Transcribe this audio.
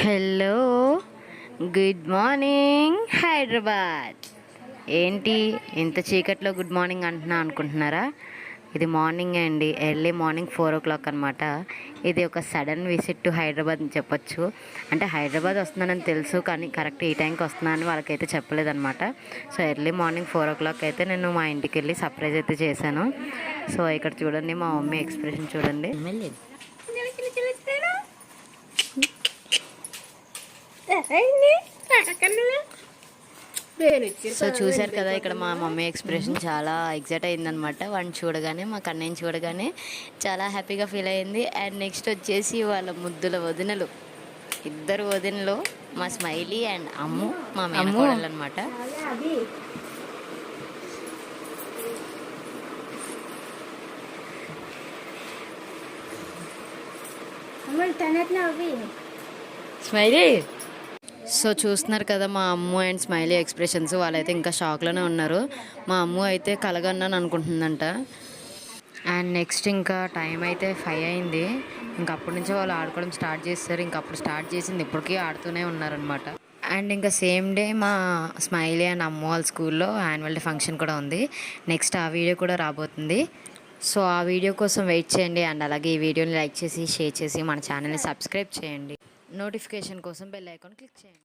Hello, good morning Hyderabad. ఏంటి ఇంత చీకట్లో గుడ్ మార్నింగ్ అంటున్నా అనుకుంటున్నారా? ఇది మార్నింగ్ అండి, ఎర్లీ మార్నింగ్ 4 o'clock అనమాట. ఇది ఒక సడన్ విజిట్ టు హైదరాబాద్ అని చెప్పొచ్చు. అంటే హైదరాబాద్ వస్తున్నానని తెలుసు, కానీ కరెక్ట్ ఈ టైంకి వస్తున్నానని వాళ్ళకైతే చెప్పలేదన్నమాట. సో ఎర్లీ మార్నింగ్ 4 o'clock అయితే నేను మా ఇంటికి వెళ్ళి సర్ప్రైజ్ అయితే చేశాను. సో ఇక్కడ చూడండి, మా మమ్మీ ఎక్స్ప్రెషన్ చూడండి. సో చూశారు కదా, ఇక్కడ మా మమ్మీ ఎక్స్ప్రెషన్ చాలా ఎగ్జైట్ అయిందనమాట. వాడిని చూడగానే, మా కన్నయ్యని చూడగానే చాలా హ్యాపీగా ఫీల్ అయింది. అండ్ నెక్స్ట్ వచ్చేసి వాళ్ళ ముద్దుల వదినలు, ఇద్దరు వదినలు, మా స్మైలీ అండ్ అమ్ము, మా మేనకోడలు అనమాట. స్మైలీ. సో చూస్తున్నారు కదా మా అమ్ము అండ్ స్మైలీ ఎక్స్ప్రెషన్స్. వాళ్ళైతే ఇంకా షాక్లోనే ఉన్నారు. మా అమ్ము అయితే కలగన్నాను అనుకుంటుందంట. అండ్ నెక్స్ట్ ఇంకా టైం అయితే 5 అయింది. ఇంకా అప్పటి నుంచి వాళ్ళు ఆడుకోవడం స్టార్ట్ చేస్తారు. ఇంకా అప్పుడు స్టార్ట్ చేసింది ఇప్పటికీ ఆడుతూనే ఉన్నారనమాట. అండ్ ఇంకా సేమ్ డే మా స్మైలీ అండ్ అమ్ము వాళ్ళ స్కూల్లో యాన్యువల్ డే ఫంక్షన్ కూడా ఉంది. నెక్స్ట్ ఆ వీడియో కూడా రాబోతుంది. సో ఆ వీడియో కోసం వెయిట్ చేయండి. అండ్ అలాగే ఈ వీడియోని లైక్ చేసి, షేర్ చేసి, మన ఛానల్ని సబ్స్క్రైబ్ చేయండి. నోటిఫికేషన్ కోసం బెల్ ఐకాన్ క్లిక్ చేయండి.